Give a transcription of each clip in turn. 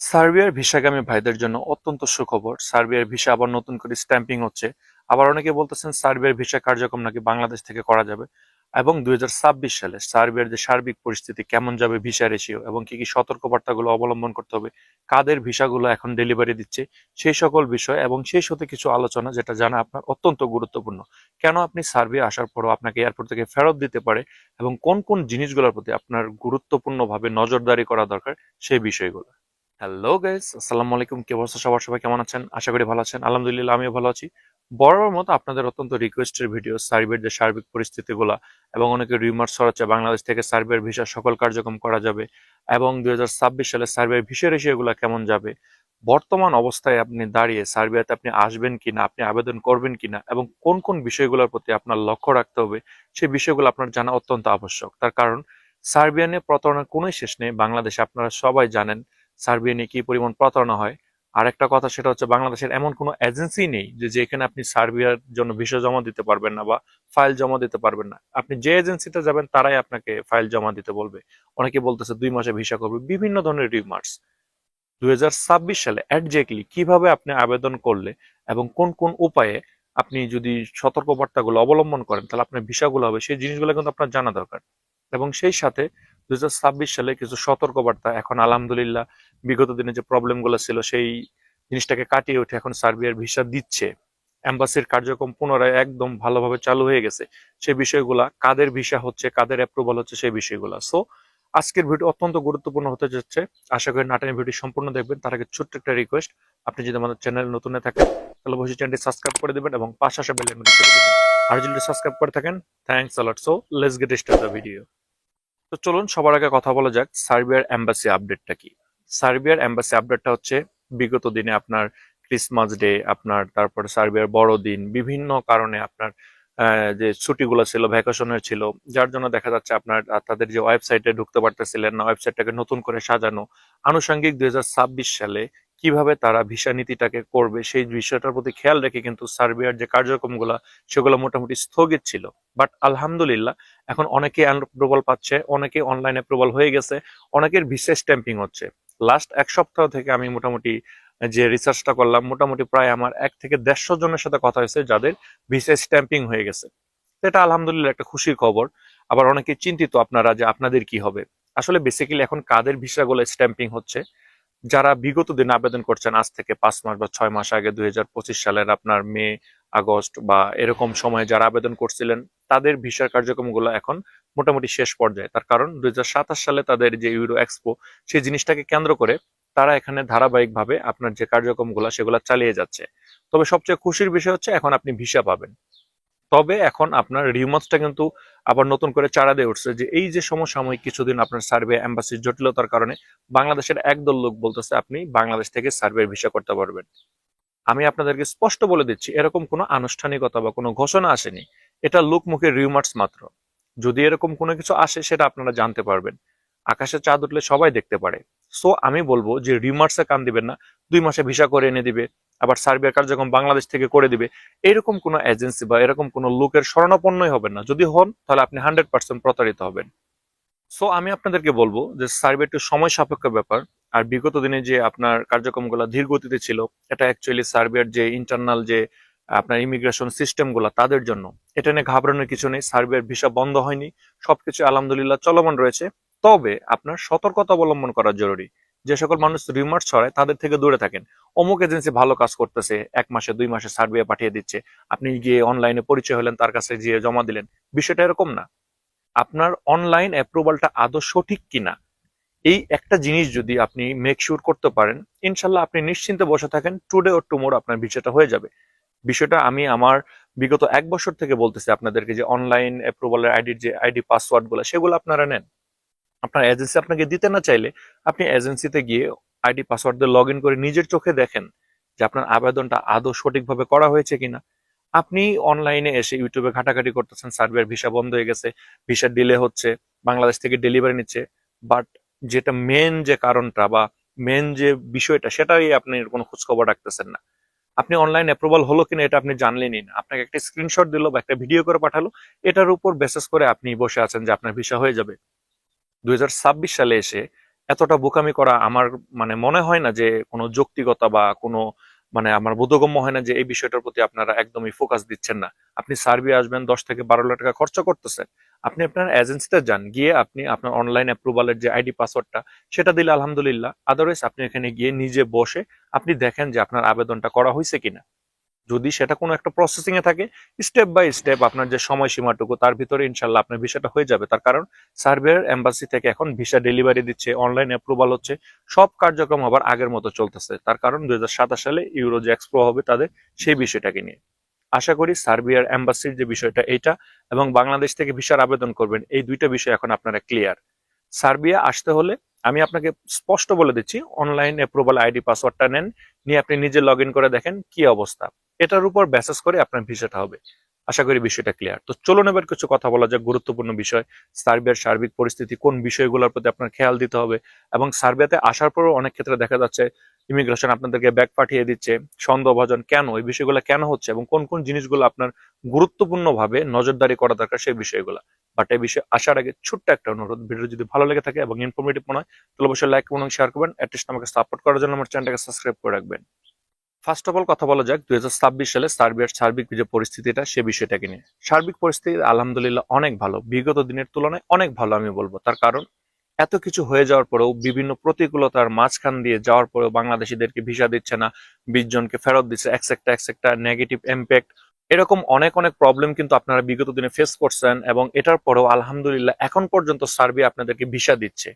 সার্বিয়ার ভিসাগামী ভাইদের জন্য অত্যন্ত সুখবর। সার্বিয়ার ভিসা আবার নতুন করে স্ট্যাম্পিং হচ্ছে। আবার অনেকে বলতেছেন সার্বিয়ার ভিসা কার্যক্রম নাকি বাংলাদেশ থেকে করা যাবে। এবং 2026 সালে সার্বিয়ার যে সার্বিক পরিস্থিতি কেমন যাবে, ভিসা রেশিও এবং কি কি সতর্কবার্তাগুলো অবলম্বন করতে হবে, কাদের ভিসাগুলো এখন ডেলিভারি দিচ্ছে, সেই সকল বিষয় এবং সেই সাথে কিছু আলোচনা যেটা জানা আপনার অত্যন্ত গুরুত্বপূর্ণ। কেন আপনি সার্বিয়া আসার পরও আপনাকে এয়ারপোর্ট থেকে ফেরত দিতে পারে এবং কোন কোন জিনিসগুলোর প্রতি আপনার গুরুত্বপূর্ণভাবে নজরদারি করা দরকার, সেই বিষয়গুলো। হ্যালো গাইস, আসসালামু আলাইকুম। কি অবস্থা সবার? সবাই কেমন আছেন? আশা করি ভালো আছেন। আলহামদুলিল্লাহ, আমিও ভালো আছি। বরাবর মতো আপনাদের অত্যন্ত রিকোয়েস্টের ভিডিও সার্বিয়ার যে সার্বিক পরিস্থিতিগুলা এবং অনেকে রিউমার ছড়াচ্ছে বাংলাদেশ থেকে সার্বিয়ার ভিসা সকল কার্যক্রম করা যাবে এবং 2026 সালে সার্বিয়ার ভিসা রেশিওগুলো কেমন যাবে, বর্তমান অবস্থায় আপনি দাঁড়িয়ে সার্বিয়াতে আপনি আসবেন কিনা, আপনি আবেদন করবেন কিনা এবং কোন কোন বিষয়গুলোর প্রতি আপনার লক্ষ্য রাখতে হবে, সেই বিষয়গুলো আপনার জানা অত্যন্ত আবশ্যক। তার কারণ সার্বিয়া নিয়ে প্রতারণার কোনো শেষ নেই। বাংলাদেশে আপনারা সবাই জানেন সার্বিয়া নিয়ে কি পরিমাণ প্রতারণা হয়। আর একটা কথা, সেটা হচ্ছে বাংলাদেশের এমন কোনো এজেন্সি নেই যে যেখানে আপনি সার্বিয়ার জন্য ভিসা জমা দিতে পারবেন না বা ফাইল জমা দিতে পারবেন না। আপনি যে এজেন্সিতে যাবেন তারাই আপনাকে ফাইল জমা দিতে বলবে। অনেকে বলতেছে 2 মাসে ভিসা করবে, বিভিন্ন ধরনের রিমার্কস। 2026 সালে একজ্যাক্টলি কিভাবে আপনি আবেদন করলে এবং কোন কোন উপায়ে আপনি যদি সতর্কবার্তাগুলো অবলম্বন করেন তাহলে আপনার ভিসাগুলো হবে, সেই জিনিসগুলো কিন্তু আপনার জানা দরকার। এবং সেই সাথে 2026 সালে কিছু সতর্কবার্তা এখন আলহামদুলিল্লাহ বিগত দিনে যে প্রবলেমগুলো ছিল সেই জিনিসটাকে কাটিয়ে উঠে এখন সার্বিয়ার ভিসা দিচ্ছে। এম্বাসির কার্যক্রম পুনরায় একদম ভালোভাবে চালু হয়ে গেছে। সেই বিষয়গুলা, কাদের ভিসা হচ্ছে, কাদের অ্যাপ্রুভাল হচ্ছে, সেই বিষয়গুলা। সো আজকের ভিডিও অত্যন্ত গুরুত্বপূর্ণ হতে যাচ্ছে। আশা করি নাটানি ভিডিও সম্পূর্ণ দেখবেন। তার আগে ছোট্ট একটা রিকোয়েস্ট, আপনি যদি আমাদের চ্যানেল নতুন হয়ে থাকেন তাহলে অবশ্যই চ্যানেলটি সাবস্ক্রাইব করে দেবেন এবং পাশে আসা বেল আইকনটি করে দেবেন। আর যদি সাবস্ক্রাইব করে থাকেন, thanks a lot. So let's get start the video. তো চলুন সবার আগে কথা বলা যাক সার্বিয়ার এম্বাসি আপডেটটা কি। সার্বিয়ার এম্বাসি আপডেটটা হচ্ছে বিগত দিনে আপনার ক্রিসমাস ডে, আপনার তারপরে সার্বিয়ার বড়দিন, বিভিন্ন কারণে আপনার যে ছুটিগুলো ছিল ভ্যাকেশনের ছিল, যার জন্য দেখা যাচ্ছে আপনার তাদের যে ওয়েবসাইটে ঢুকতে পারতেছিলেন না, ওয়েবসাইটটাকে নতুন করে সাজানো, আনুষঙ্গিক 2026 সালে কিভাবে তারা ভিসা নীতিটাকে করবে সেই বিষয়টার প্রতি খেয়াল রেখে কিন্তু সার্বিয়ার যে কার্যক্রমগুলো সেগুলো মোটামুটি স্থগিত ছিল। বাট আলহামদুলিল্লাহ এখন অনেকে অ্যাপ্রুভাল পাচ্ছে, অনেকে অনলাইন অ্যাপ্রুভাল হয়ে গেছে, অনেকের ভিসা স্ট্যাম্পিং হচ্ছে। লাস্ট এক সপ্তাহ থেকে আমি মোটামুটি যে রিসার্চটা করলাম, মোটামুটি প্রায় আমার 1 থেকে 150 জনের সাথে কথা হয়েছে যাদের ভিসা স্ট্যাম্পিং হয়ে গেছে। এটা আলহামদুলিল্লাহ একটা খুশির খবর। আবার অনেকে চিন্তিত আপনারা যে আপনাদের কি হবে। আসলে বেসিক্যালি এখন কাদের ভিসাগুলো স্ট্যাম্পিং হচ্ছে, যারা বিগত দিনে আবেদন করছেন আজ থেকে 5 মাস বা 6 মাস আগে, 2025 সালের আপনার মে, আগস্ট বা এরকম সময়ে যারা আবেদন করছিলেন, তাদের ভিসার কার্যক্রমগুলো এখন মোটামুটি শেষ পর্যায়ে। তার কারণ 2027 সালে তাদের যে ইউরো এক্সপো, সেই জিনিসটাকে কেন্দ্র করে তারা এখানে ধারাবাহিকভাবে আপনার যে কার্যক্রমগুলো সেগুলো চালিয়ে যাচ্ছে। তবে সবচেয়ে খুশির বিষয় হচ্ছে এখন আপনি ভিসা পাবেন। তবে এখন আপনার রিউমার্সটা কিন্তু আবার নতুন করে চাড়া দিয়ে উঠছে যে এই যে সমসাময়িক কিছুদিন আপনার সার্বিয়া এম্বাসির জটিলতার কারণে বাংলাদেশের একদল লোক বলতেছে আপনি বাংলাদেশ থেকে সার্বিয়ার ভিসা করতে পারবেন। আমি আপনাদেরকে স্পষ্ট বলে দিচ্ছি, এরকম কোনো আনুষ্ঠানিকতা বা কোনো ঘোষণা আসেনি। এটা লোকমুখের রিউমার্স মাত্র। যদি এরকম কোনো কিছু আসে সেটা আপনারা জানতে পারবেন। আকাশে চাঁদ উঠলে সবাই দেখতে পারে। সো আমি বলবো যে রিউমার্সে কান দিবেন না। 2 মাসে ভিসা করে এনে দিবে, আবার সার্বিয়ার কার্যক্রম বাংলাদেশ থেকে করে দিবে, এরকম কোনো এজেন্সি বা এরকম কোনো লোকের শরণাপন্নই হবেন না। যদি হন তাহলে আপনি 100% প্রতারিত হবেন। সো আমি আপনাদেরকে বলবো যে সার্ভে একটু সময় সাপেক্ষ ব্যাপার। আর বিগত দিনে যে আপনার কার্যক্রমগুলো ধীর গতিতে ছিল, এটা অ্যাকচুয়ালি সার্বিয়ার যে ইন্টারনাল যে আপনার ইমিগ্রেশন সিস্টেমগুলো তাদের জন্য। এটা নিয়ে ঘাবড়ানোর কিছু নেই। সার্বিয়ার ভিসা বন্ধ হয়নি, সবকিছু আলহামদুলিল্লাহ চলমান রয়েছে। তবে আপনার সতর্কতা অবলম্বন করা জরুরি। যে সকল মানুষ রিমার্স ছড়ায় তাদের থেকে দূরে থাকেন। অমুক এজেন্সি ভালো কাজ করতেছে, 1 মাসে 2 মাসে সার্বিয়া পাঠিয়ে দিচ্ছে, আপনি গিয়ে অনলাইনে পরিচয় হলেন, তার কাছে গিয়ে জমা দিলেন। বিষয়টা এরকম না। আপনার অনলাইন অ্যাপ্রুভালটা আদৌ সঠিক কিনা, এই একটা জিনিস যদি আপনি মেক শিওর করতে পারেন, ইনশাল্লাহ আপনি নিশ্চিন্তে বসে থাকেন, টুডে অর টুমোরো আপনার ভিসাটা হয়ে যাবে। বিষয়টা আমি আমার বিগত 1 বছর থেকে বলতেছি আপনাদেরকে যে অনলাইন অ্যাপ্রুভালের আইডির যে আইডি পাসওয়ার্ড গুলো সেগুলো আপনারা নেন। আপনার এজেন্সি আপনাকে দিতে না চাইলে আপনি এজেন্সিতে গিয়ে আইডি পাসওয়ার্ড দিয়ে লগ ইন করে নিজের চোখে দেখেন যে আপনার আবেদনটা আদৌ সঠিকভাবে করা হয়েছে কিনা। আপনি অনলাইনে এসে ইউটিউবে ঘাটাঘাটি করতেছেন সার্বিয়ার ভিসা বন্ধ হয়ে গেছে, ভিসা ডিলে হচ্ছে, বাংলাদেশ থেকে ডেলিভারি নিচ্ছে, বাট যেটা মেন যে কারণটা বা মেন যে বিষয়টা সেটাই আপনি কোনো খোঁজখবর রাখতেছেন না। আপনি অনলাইন অ্যাপ্রুভাল হলো কিনা এটা আপনি জানলেনই না, আপনাকে একটা স্ক্রিনশট দিল বা একটা ভিডিও করে পাঠালো, এটার উপর বেসিস করে আপনি বসে আছেন যে আপনার ভিসা হয়ে যাবে। 2026 সালে এসে এতটা বোকামি করা আমার মানে মনে হয় না যে কোনো যৌক্তিকতা বা কোনো মানে আমার বোধগম্য হয় না যে এই বিষয়টার প্রতি আপনারা একদমই ফোকাস দিচ্ছেন না। আপনি সার্বিয়া আসবেন, 10 থেকে 12 লাখ টাকা খরচা করতেছেন, আপনি আপনার এজেন্সিতে যান, গিয়ে আপনি আপনার অনলাইন অ্যাপ্রুভালের যে আইডি পাসওয়ার্ডটা সেটা দিলে আলহামদুলিল্লাহ। আদারওয়াইজ আপনি এখানে গিয়ে নিজে বসে আপনি দেখেন যে আপনার আবেদনটা করা হয়েছে কিনা। যদি সেটা কোনো একটা প্রসেসিং এ থাকে, স্টেপ বাই স্টেপ আপনার যে সময়সীমাটুকু তার ভিতরে ইনশাল্লাহ আপনার ভিসাটা হয়ে যাবে। তার কারণ সার্বিয়ার এম্বাসি থেকে এখন ভিসা ডেলিভারি দিচ্ছে, অনলাইন অ্যাপ্রুভাল হচ্ছে, সব কার্যক্রম আবার আগের মতো চলতেছে। তার কারণ 2027 সালে ইউরো যে এক্সপো হবে তাদের সেই বিষয়টাকে নিয়ে। আশা করি সার্বিয়ার এম্বাসির যে বিষয়টা এইটা এবং বাংলাদেশ থেকে ভিসার আবেদন করবেন, এই দুইটা বিষয় এখন আপনারা ক্লিয়ার। সার্বিয়া আসতে হলে আমি আপনাকে স্পষ্ট বলে দিচ্ছি, অনলাইন অ্যাপ্রুভাল আইডি পাসওয়ার্ডটা নেন, নিয়ে আপনি নিজে লগ ইন করে দেখেন কি অবস্থা, এটার উপর বেসিস করে আপনার ভিসাটা হবে। আশা করি বিষয়টা ক্লিয়ার। তো চলুন এবার কিছু কথা বলা যাক গুরুত্বপূর্ণ বিষয়, সার্বিয়ার সার্বিক পরিস্থিতি, কোন বিষয়গুলোর প্রতি আপনার খেয়াল দিতে হবে। এবং সার্বিয়াতে আসার পরও অনেক ক্ষেত্রে দেখা যাচ্ছে ইমিগ্রেশন আপনাদেরকে ব্যাক পাঠিয়ে দিচ্ছে, সন্দেহভাজন কেন, এই বিষয়গুলো কেন হচ্ছে এবং কোন কোন জিনিসগুলো আপনার গুরুত্বপূর্ণভাবে নজরদারি করা দরকার সেই বিষয়গুলো। বাট এই বিষয়ে আসার আগে ছোট্ট একটা অনুরোধ, ভিডিও যদি ভালো লেগে থাকে এবং ইনফরমেটিভ মনে হয় তাহলে অবশ্যই লাইক এবং শেয়ার করবেন, অ্যাটলিস্ট আমাকে সাপোর্ট করার জন্য আমার চ্যানেলটাকে সাবস্ক্রাইব করে রাখবেন। ফার্স্ট অফ অল কথা বলা যাক 2026 সালে সার্বিয়ার সার্বিক যে পরিস্থিতিটা সে বিষয়টাকে নিয়ে। সার্বিক পরিস্থিতি আলহামদুলিল্লাহ অনেক ভালো, বিগত দিনের তুলনায় অনেক ভালো আমি বলবো। তার কারণ এত কিছু হয়ে যাওয়ার পরেও, বিভিন্ন প্রতিকূলতার মাঝখান দিয়ে যাওয়ার পরেও বাংলাদেশিদেরকে ভিসা দিচ্ছে না, 20 জনকে ফেরত দিচ্ছে, একটা নেগেটিভ ইম্প্যাক্ট, এরকম অনেক অনেক প্রবলেম কিন্তু আপনারা বিগত দিনে ফেস করছেন। এবং এটার পরেও আলহামদুলিল্লাহ এখন পর্যন্ত সার্বিয়া আপনাদেরকে ভিসা দিচ্ছে,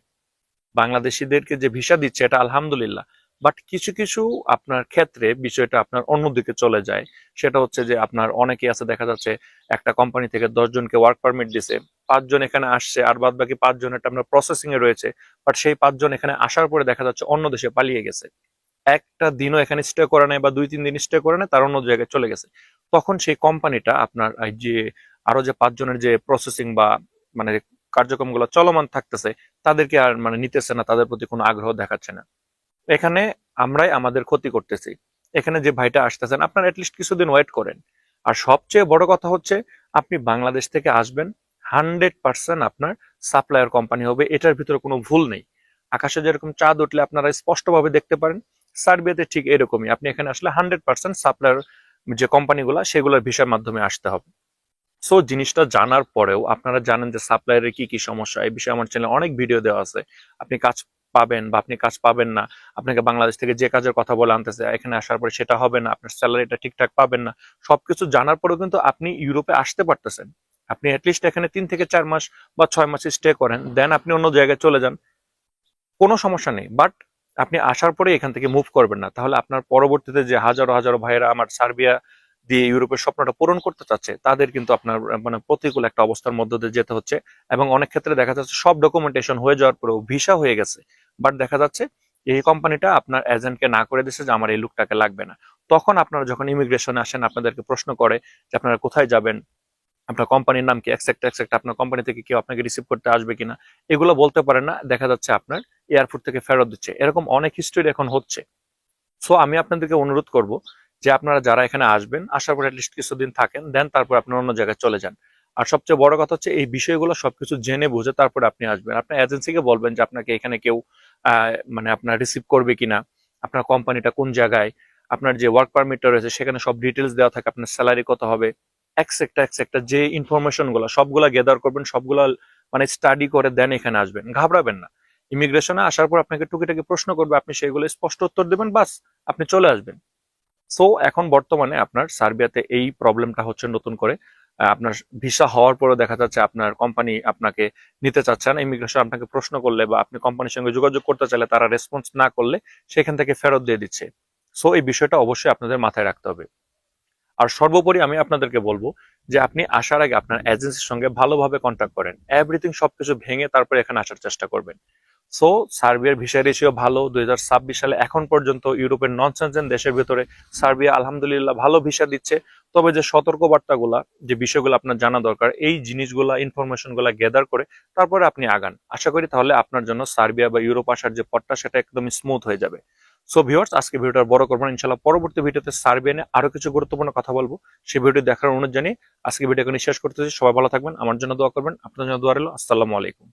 বাংলাদেশিদেরকে যে ভিসা দিচ্ছে এটা আলহামদুলিল্লাহ। বাট কিছু কিছু আপনার ক্ষেত্রে বিষয়টা আপনার অন্যদিকে চলে যায়। সেটা হচ্ছে যে আপনার অনেকেই আছে, দেখা যাচ্ছে একটা কোম্পানি থেকে 10 জনকে ওয়ার্ক পারমিট দিছে, 5 জন এখানে আসছে আর বাদ বাকি 5 জনেরটা আপনার প্রসেসিং এ রয়েছে। বাট সেই 5 জন এখানে আসার পরে দেখা যাচ্ছে অন্য দেশে পালিয়ে গেছে, একটা দিনও এখানে স্টে করে নেয় বা 2-3 দিন স্টে করে নেয়, তার অন্য জায়গায় চলে গেছে। তখন সেই কোম্পানিটা আপনার এই যে আরো যে 5 জনের যে প্রসেসিং বা মানে কার্যক্রমগুলো চলমান থাকতেছে তাদেরকে আর মানে নিতেছে না, তাদের প্রতি কোনো আগ্রহ দেখাচ্ছে না। এখানে আমরাই আমাদের ক্ষতি করতেছি। এখানে যে ভাইটা আসতেছেন আপনার অ্যাটলিস্ট কিছুদিন ওয়েট করেন। আর সবচেয়ে বড় কথা হচ্ছে আপনি বাংলাদেশ থেকে আসবেন, 100% আপনার সাপ্লায়ার কোম্পানি হবে, এটার ভিতরে কোনো ভুল নেই। আকাশে যেরকম চাঁদ উঠলে আপনারা স্পষ্টভাবে দেখতে পারেন, সার্বিয়াতে ঠিক এরকমই। আপনি এখানে আসলে 100% সাপ্লায়ার যে কোম্পানিগুলো সেগুলোর ভিসার মাধ্যমে আসতে হবে। সো জিনিসটা জানার পরেও আপনারা জানেন যে সাপ্লায়ারের কি কি সমস্যা, এই বিষয়ে আমার চ্যানেলে অনেক ভিডিও দেওয়া আছে। আপনি কাজ পাবেন বা আপনি কাজ পাবেন না, আপনাকে বাংলাদেশ থেকে যে কাজের কথা বলে আনতেছে এখানে আসার পরে সেটা হবে না, আপনার স্যালারিটা ঠিকঠাক পাবেন না, সবকিছু জানার পরেও কিন্তু আপনি ইউরোপে আসতে পারতেছেন। আপনি অ্যাটলিস্ট এখানে 3 থেকে 4 মাস বা 6 মাস স্টে করেন, দেন আপনি অন্য জায়গায় চলে যান, কোনো সমস্যা নেই। বাট আপনি আসার পরে এখান থেকে মুভ করবেন না, তাহলে আপনার পরবর্তীতে যে হাজারো হাজারো ভাইয়েরা আমার সার্বিয়া দিয়ে ইউরোপের স্বপ্নটা পূরণ করতে চাচ্ছে তাদের কিন্তু আপনার মানে প্রতিকূল একটা অবস্থার মধ্য দিয়ে যেতে হচ্ছে। এবং অনেক ক্ষেত্রে দেখা যাচ্ছে সব ডকুমেন্টেশন হয়ে যাওয়ার পরেও ভিসা হয়ে গেছে, বাট দেখা যাচ্ছে এই কোম্পানিটা আপনার এজেন্টকে না করে দিচ্ছে যে আমার এই লোকটাকে লাগবে না। তখন আপনারা যখন ইমিগ্রেশনে আসেন আপনাদেরকে প্রশ্ন করে যে আপনারা কোথায় যাবেন, আপনার কোম্পানির নাম কি, এক্সেক্ট আপনার কোম্পানি থেকে কেউ আপনাকে রিসিভ করতে আসবে কিনা, এগুলো বলতে পারেন না, দেখা যাচ্ছে আপনার এয়ারপোর্ট থেকে ফেরত দিচ্ছে। এরকম অনেক হিস্ট্রি এখন হচ্ছে। সো আমি আপনাদেরকে অনুরোধ করব যে আপনারা যারা এখানে আসবেন, আসার পর অ্যাটলিস্ট কিছুদিন থাকেন, দেন তারপর আপনার অন্য জায়গায় চলে যান। আর সবচেয়ে বড় কথা হচ্ছে এই বিষয়গুলো সবকিছু জেনে বুঝে তারপরে আপনি আসবেন। আপনার এজেন্সিকে বলবেন যে আপনাকে এখানে কেউ মানে আপনার রিসিভ করবে কিনা, আপনার কোম্পানিটা কোন জায়গায়, আপনার যে ওয়ার্ক পারমিটটা রয়েছে সেখানে সব ডিটেলস দেওয়া থাকে, আপনার স্যালারি কত হবে, এক্সেক্টা যে ইনফরমেশন গুলো সবগুলা গেদার করবেন, সবগুলা মানে স্টাডি করে দেন এখানে আসবেন, ঘাবড়াবেন না। ইমিগ্রেশনে আসার পর আপনাকে টুকিটাকি প্রশ্ন করবে, আপনি সেগুলো স্পষ্ট উত্তর দেবেন, বাস আপনি চলে আসবেন। সো এখন বর্তমানে আপনার সার্বিয়াতে এই প্রবলেমটা হচ্ছে নতুন করে। আপনার ভিসা হওয়ার পরে দেখা যাচ্ছে আপনার কোম্পানি আপনাকে নিতে চাচ্ছে না, ইমিগ্রেশন আপনাকে প্রশ্ন করলে বা আপনি কোম্পানির সঙ্গে যোগাযোগ করতে চাইলে তারা রেসপন্স না করলে সেখান থেকে ফেরত দিয়ে দিচ্ছে। সো এই বিষয়টা অবশ্যই আপনাদের মাথায় রাখতে হবে। আর সর্বোপরি আমি আপনাদেরকে বলবো যে আপনি আসার আগে আপনার এজেন্সির সঙ্গে ভালোভাবে কন্ট্যাক্ট করেন, এভরিথিং সবকিছু ভেঙে তারপরে এখানে আসার চেষ্টা করবেন। সো সার্বিয়ার ভিসা রেশিও ভালো, 2026 সালে এখন পর্যন্ত ইউরোপের নন সেনজেন দেশের ভিতরে সার্বিয়া আলহামদুলিল্লাহ ভালো ভিসা দিচ্ছে। তবে যে সতর্কবার্তাগুলা, যে বিষয়গুলো আপনার জানা দরকার, এই জিনিসগুলা ইনফরমেশন গুলা গ্যাদার করে তারপরে আপনি আগান। আশা করি তাহলে আপনার জন্য সার্বিয়া বা ইউরোপ আসার যে পথটা সেটা একদমই স্মুথ হয়ে যাবে। সো ভিউয়ার্স, আজকে ভিডিওটা বড় করবো না, ইনশাল্লাহ পরবর্তী ভিডিওতে সার্বিয়া নিয়ে আরো কিছু গুরুত্বপূর্ণ কথা বলবো, সেই ভিডিও দেখার অনুরোধ জানিয়ে আজকে ভিডিও শেষ করতেছি। সবাই ভালো থাকবেন, আমার জন্য দোয়া করবেন, আপনার জন্য দোয়া রইল। আসসালামু আলাইকুম।